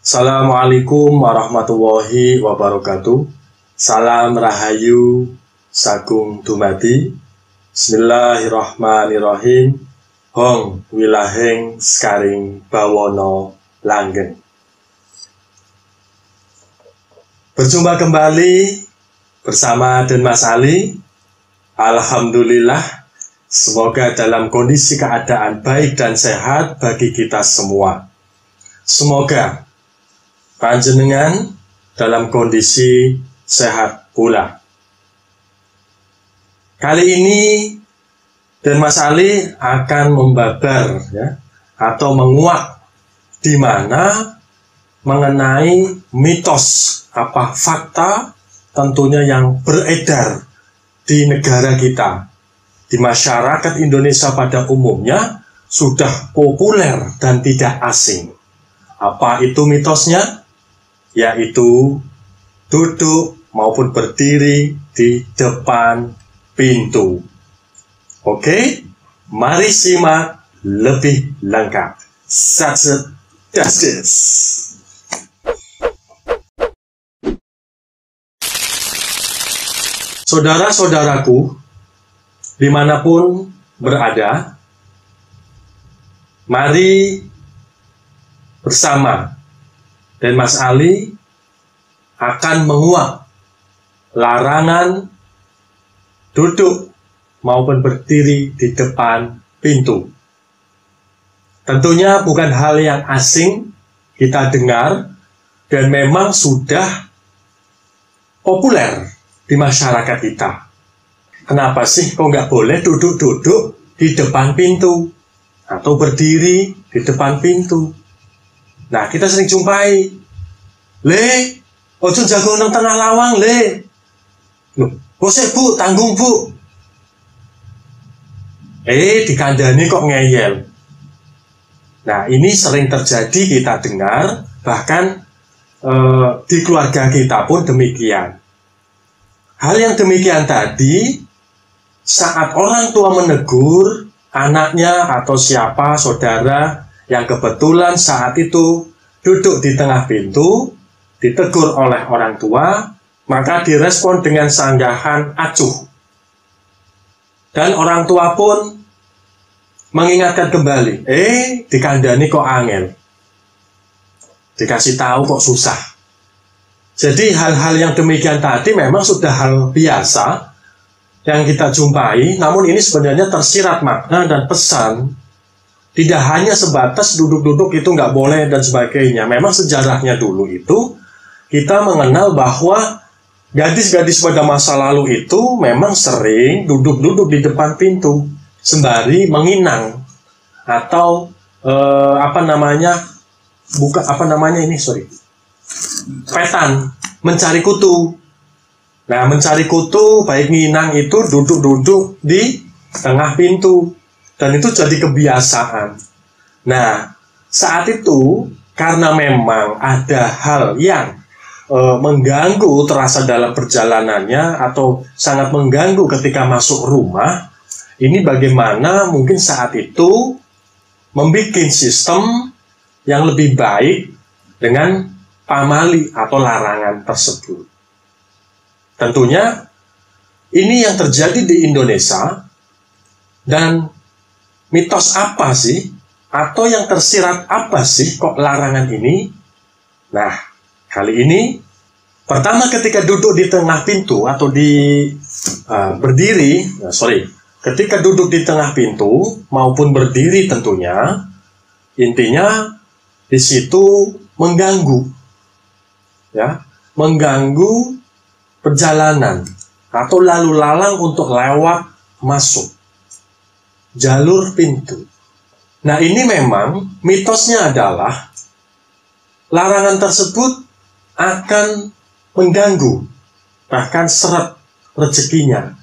Assalamualaikum warahmatullahi wabarakatuh. Salam rahayu sagung dumadi. Bismillahirrahmanirrahim. Hong wilaheng skaring bawono langgeng. Berjumpa kembali bersama Den Mas Ali. Alhamdulillah, semoga dalam kondisi keadaan baik dan sehat bagi kita semua. Semoga panjenengan dalam kondisi sehat pula. Kali ini Den Mas Ali akan membabar atau menguak di mana mengenai mitos fakta tentunya yang beredar di negara kita, di masyarakat Indonesia pada umumnya sudah populer dan tidak asing. Apa itu mitosnya? Yaitu duduk maupun berdiri di depan pintu. Oke, mari simak lebih lengkap. Satset dasdes. Saudara-saudaraku, dimanapun berada, mari bersama Den Mas Ali akan menguak larangan duduk maupun berdiri di depan pintu. Tentunya bukan hal yang asing kita dengar dan memang sudah populer di masyarakat kita. Kenapa sih kok nggak boleh duduk-duduk di depan pintu atau berdiri di depan pintu? Nah, kita sering jumpai, ojo jago nang tengah lawang, Loh, bosek bu, tanggung bu. Dikandani kok ngeyel. Nah, ini sering terjadi kita dengar, bahkan di keluarga kita pun demikian. Hal yang demikian tadi, saat orang tua menegur anaknya atau siapa, saudara, yang kebetulan saat itu duduk di tengah pintu, ditegur oleh orang tua, maka direspon dengan sanggahan acuh. Dan orang tua pun mengingatkan kembali, dikandani kok angel. Dikasih tahu kok susah. Jadi hal-hal yang demikian tadi memang sudah hal biasa yang kita jumpai, namun ini sebenarnya tersirat makna dan pesan. Tidak hanya sebatas duduk-duduk itu nggak boleh dan sebagainya. Memang sejarahnya dulu itu kita mengenal bahwa gadis-gadis pada masa lalu itu memang sering duduk-duduk di depan pintu sembari menginang atau petan, mencari kutu. Nah, mencari kutu baik nginang itu duduk-duduk di tengah pintu. Dan itu jadi kebiasaan. Nah, saat itu karena memang ada hal yang mengganggu terasa dalam perjalanannya atau sangat mengganggu ketika masuk rumah, ini bagaimana mungkin saat itu membuat sistem yang lebih baik dengan pamali atau larangan tersebut. Tentunya ini yang terjadi di Indonesia. Dan mitos apa sih? Atau yang tersirat apa sih kok larangan ini? Nah, kali ini pertama ketika duduk di tengah pintu atau ketika duduk di tengah pintu maupun berdiri tentunya, intinya di situ mengganggu, mengganggu perjalanan atau lalu lalang untuk lewat masuk jalur pintu. Nah, ini memang mitosnya adalah larangan tersebut akan mengganggu, bahkan seret rezekinya.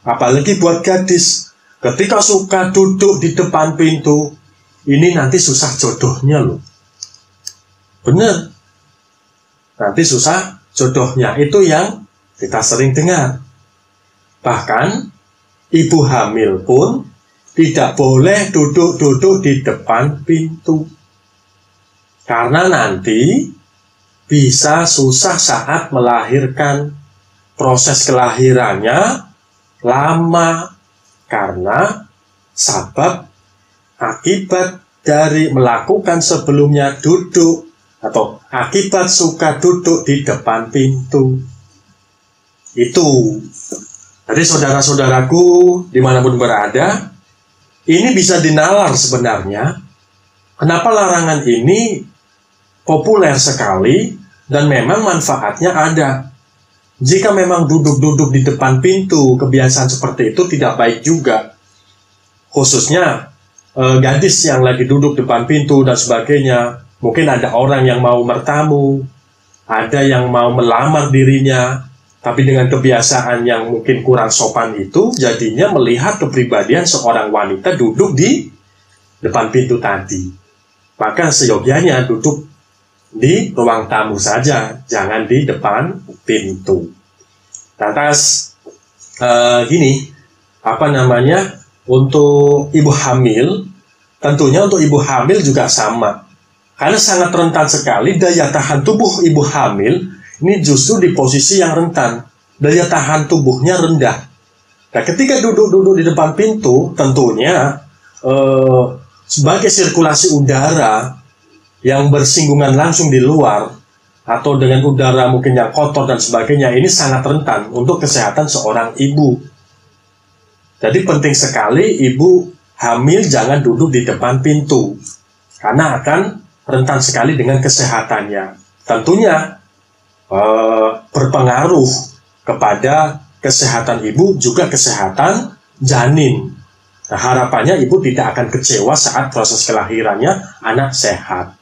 Apalagi buat gadis, ketika suka duduk di depan pintu, ini nanti susah jodohnya loh. Bener, nanti susah jodohnya, itu yang kita sering dengar. Bahkan ibu hamil pun tidak boleh duduk-duduk di depan pintu. Karena nanti bisa susah saat melahirkan. Proses kelahirannya lama karena sebab akibat dari melakukan sebelumnya duduk atau akibat suka duduk di depan pintu. Itu. Jadi saudara-saudaraku dimanapun berada, ini bisa dinalar sebenarnya. Kenapa larangan ini populer sekali dan memang manfaatnya ada. Jika memang duduk-duduk di depan pintu, kebiasaan seperti itu tidak baik juga. Khususnya gadis yang lagi duduk depan pintu dan sebagainya. Mungkin ada orang yang mau bertamu, ada yang mau melamar dirinya, tapi dengan kebiasaan yang mungkin kurang sopan itu, jadinya melihat kepribadian seorang wanita duduk di depan pintu tadi. Maka seyogianya duduk di ruang tamu saja, jangan di depan pintu. Lantas gini, untuk ibu hamil, tentunya untuk ibu hamil juga sama. Karena sangat rentan sekali daya tahan tubuh ibu hamil, ini justru di posisi yang rentan. Daya tahan tubuhnya rendah. Nah, ketika duduk-duduk di depan pintu, tentunya sebagai sirkulasi udara yang bersinggungan langsung di luar atau dengan udara mungkin yang kotor dan sebagainya, ini sangat rentan untuk kesehatan seorang ibu. Jadi penting sekali ibu hamil jangan duduk di depan pintu karena akan rentan sekali dengan kesehatannya. Tentunya berpengaruh kepada kesehatan ibu juga kesehatan janin. Nah, harapannya ibu tidak akan kecewa saat proses kelahirannya anak sehat.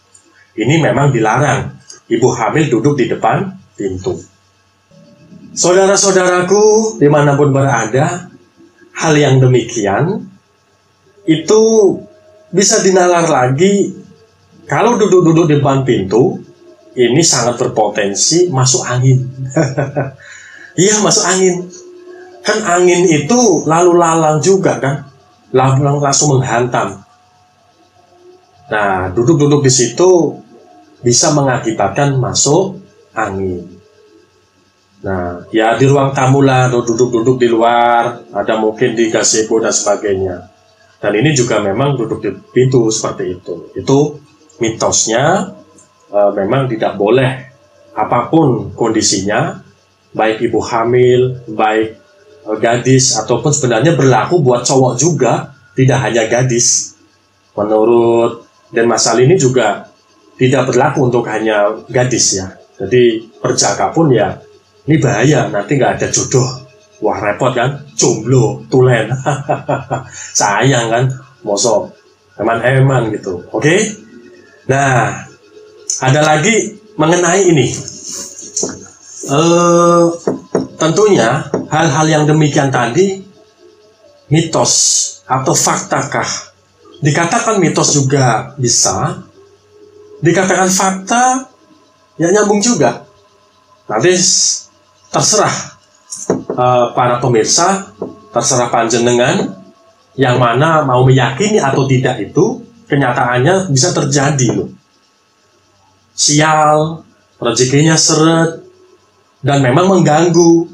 Ini memang dilarang, ibu hamil duduk di depan pintu. Saudara-saudaraku, dimanapun berada, hal yang demikian, itu bisa dinalar lagi, kalau duduk-duduk di depan pintu, ini sangat berpotensi masuk angin. Iya, masuk angin. Kan angin itu lalu lalang juga kan, langsung menghantam. Nah, duduk-duduk di situ bisa mengakibatkan masuk angin. Nah, ya di ruang tamu lah, duduk-duduk di luar, ada mungkin di gazebo dan sebagainya. Dan ini juga memang duduk di pintu seperti itu. Itu mitosnya, memang tidak boleh apapun kondisinya, baik ibu hamil, baik gadis, ataupun sebenarnya berlaku buat cowok juga, tidak hanya gadis. Menurut Dan Masal ini juga tidak berlaku untuk hanya gadis ya. Jadi perjaka pun ya, ini bahaya, nanti nggak ada jodoh. Wah repot kan, jomblo, tulen. Sayang kan, mosok eman-eman gitu. Oke? Nah, ada lagi mengenai ini. Tentunya hal-hal yang demikian tadi mitos atau faktakah? Dikatakan mitos juga bisa, dikatakan fakta ya nyambung juga. Nanti terserah para pemirsa, terserah panjenengan yang mana mau meyakini atau tidak, itu kenyataannya bisa terjadi loh. Sial, rezekinya seret, dan memang mengganggu.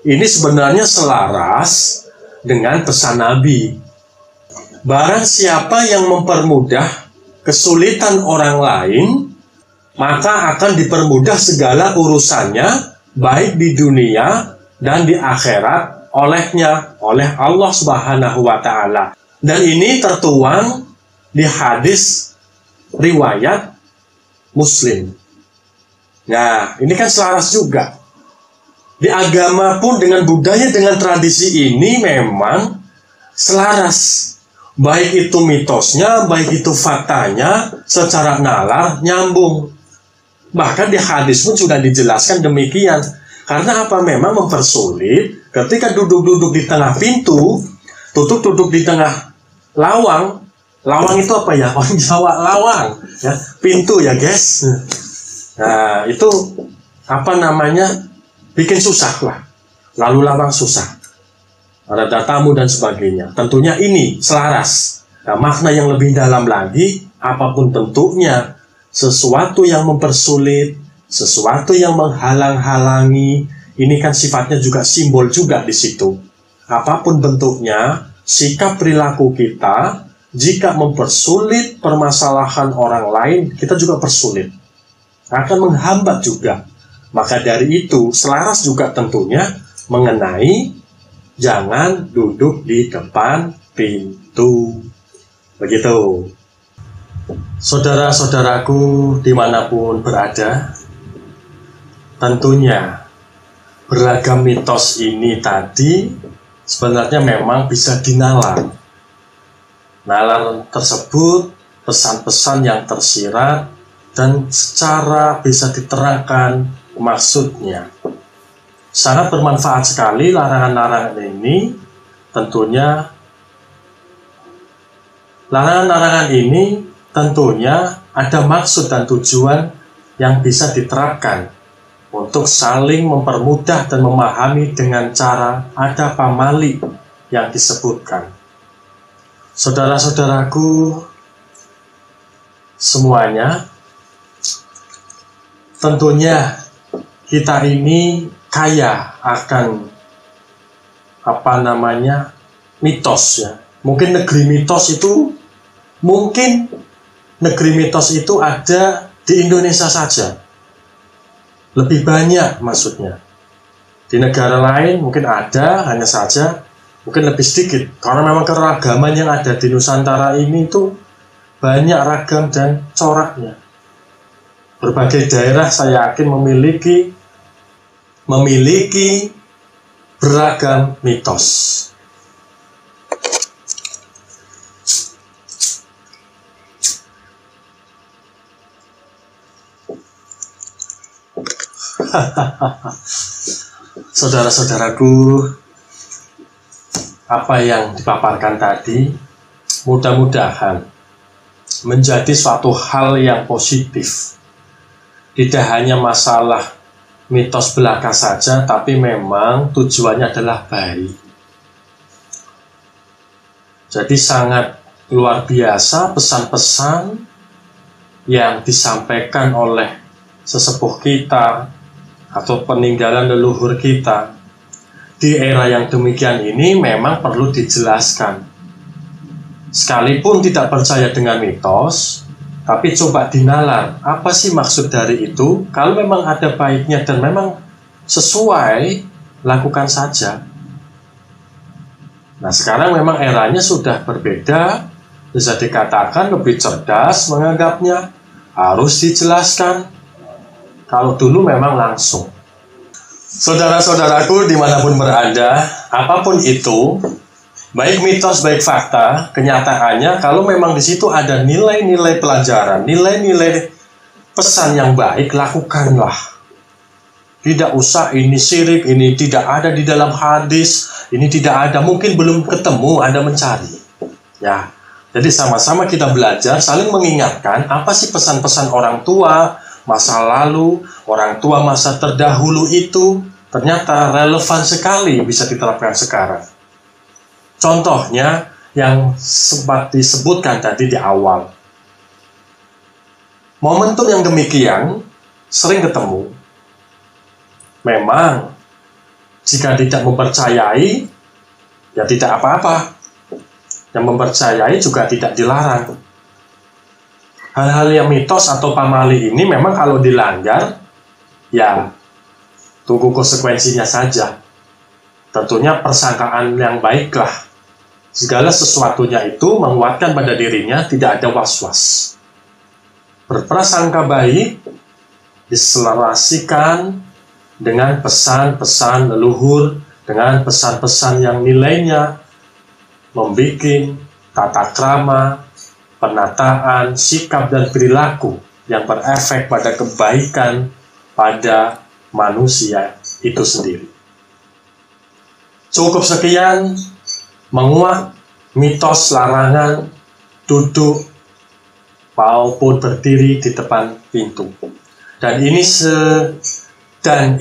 Ini sebenarnya selaras dengan pesan Nabi. Barang siapa yang mempermudah kesulitan orang lain, maka akan dipermudah segala urusannya, baik di dunia dan di akhirat olehnya, oleh Allah Subhanahu wa Ta'ala. Dan ini tertuang di hadis riwayat Muslim. Nah, ini kan selaras juga. Di agama pun dengan budaya, dengan tradisi ini memang selaras. Baik itu mitosnya, baik itu faktanya, secara nalar nyambung. Bahkan di hadis pun sudah dijelaskan demikian. Karena apa? Memang mempersulit ketika duduk-duduk di tengah pintu, duduk di tengah lawang. Lawang itu apa ya? Orang Jawa lawang, ya, pintu ya guys. Nah itu apa namanya? Bikin susah lah. Lalu lawang susah. Ada tamu dan sebagainya. Tentunya ini selaras. Nah, makna yang lebih dalam lagi, apapun bentuknya, sesuatu yang mempersulit, sesuatu yang menghalang-halangi, ini kan sifatnya juga simbol juga di situ. Apapun bentuknya, sikap perilaku kita, jika mempersulit permasalahan orang lain, kita juga persulit. Akan menghambat juga. Maka dari itu, selaras juga tentunya mengenai jangan duduk di depan pintu. Begitu. Saudara-saudaraku dimanapun berada, tentunya beragam mitos ini tadi sebenarnya memang bisa dinalar. Nalar tersebut pesan-pesan yang tersirat dan secara bisa diterangkan maksudnya. Sangat bermanfaat sekali larangan-larangan ini. Tentunya larangan-larangan ini tentunya ada maksud dan tujuan yang bisa diterapkan untuk saling mempermudah dan memahami dengan cara ada pamali yang disebutkan. Saudara-saudaraku semuanya, tentunya kita ini kaya akan mitos ya. Mungkin negeri mitos itu ada di Indonesia saja. Lebih banyak maksudnya. Di negara lain mungkin ada, hanya saja mungkin lebih sedikit. Karena memang keragaman yang ada di Nusantara ini itu banyak ragam dan coraknya. Berbagai daerah saya yakin memiliki beragam mitos. Saudara-saudaraku, apa yang dipaparkan tadi mudah-mudahan menjadi suatu hal yang positif. Tidak hanya masalah mitos belaka saja, tapi memang tujuannya adalah baik. Jadi sangat luar biasa pesan-pesan yang disampaikan oleh sesepuh kita atau peninggalan leluhur kita di era yang demikian ini memang perlu dijelaskan. Sekalipun tidak percaya dengan mitos, tapi coba dinalar, apa sih maksud dari itu? Kalau memang ada baiknya dan memang sesuai, lakukan saja. Nah, sekarang memang eranya sudah berbeda, bisa dikatakan lebih cerdas menganggapnya, harus dijelaskan. Kalau dulu memang langsung. Saudara-saudaraku dimanapun berada, apapun itu, baik mitos, baik fakta, kenyataannya kalau memang di situ ada nilai-nilai pelajaran, nilai-nilai pesan yang baik, lakukanlah. Tidak usah ini syirik, ini tidak ada di dalam hadis, ini tidak ada, mungkin belum ketemu, Anda mencari. Ya, jadi sama-sama kita belajar, saling mengingatkan apa sih pesan-pesan orang tua, masa lalu, orang tua masa terdahulu itu ternyata relevan sekali bisa diterapkan sekarang. Contohnya yang sempat disebutkan tadi di awal. Momentum yang demikian sering ketemu. Memang jika tidak mempercayai, ya tidak apa-apa. Yang mempercayai juga tidak dilarang. Hal-hal yang mitos atau pamali ini memang kalau dilanggar, ya tunggu konsekuensinya saja. Tentunya persangkaan yang baiklah. Segala sesuatunya itu menguatkan pada dirinya, tidak ada was-was. Berprasangka baik diselarasikan dengan pesan-pesan leluhur, dengan pesan-pesan yang nilainya membikin tata krama, penataan, sikap dan perilaku yang berefek pada kebaikan pada manusia itu sendiri. Cukup sekian menguak mitos larangan duduk maupun berdiri di depan pintu. Dan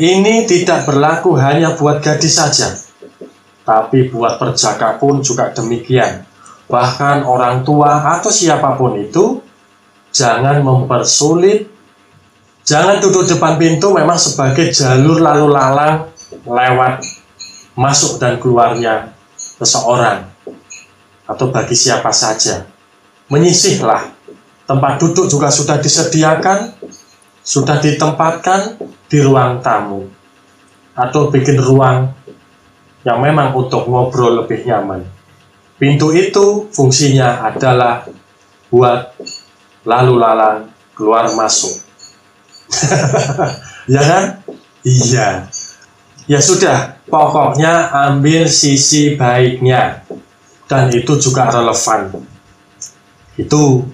ini tidak berlaku hanya buat gadis saja, tapi buat perjaka pun juga demikian. Bahkan orang tua atau siapapun itu, jangan mempersulit, Jangan duduk depan pintu memang sebagai jalur lalu lalang lewat masuk dan keluarnya seseorang atau bagi siapa saja. Menyisihlah, tempat duduk juga sudah disediakan, sudah ditempatkan di ruang tamu atau bikin ruang yang memang untuk ngobrol lebih nyaman. Pintu itu fungsinya adalah buat lalu lalang keluar masuk. Ya kan? Iya. Ya sudah, pokoknya ambil sisi baiknya. Dan itu juga relevan. Itu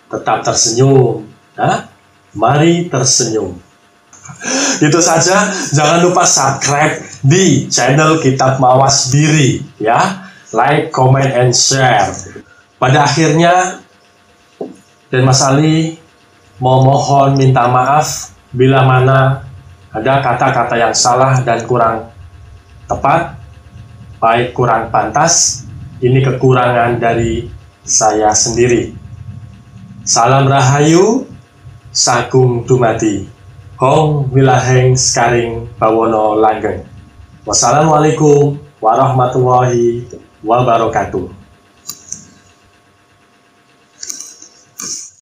tetap tersenyum. Nah, mari tersenyum. Itu saja, jangan lupa subscribe di channel Kitab Mawas Diri ya. Like, comment, and share. Pada akhirnya, dan Mas Ali mau mohon minta maaf bila mana ada kata-kata yang salah dan kurang tepat, baik kurang pantas. Ini kekurangan dari saya sendiri. Salam Rahayu, Sagung Dumadi, Hong Wilaheng Skaring Bawono Langgeng. Wassalamualaikum warahmatullahi wabarakatuh.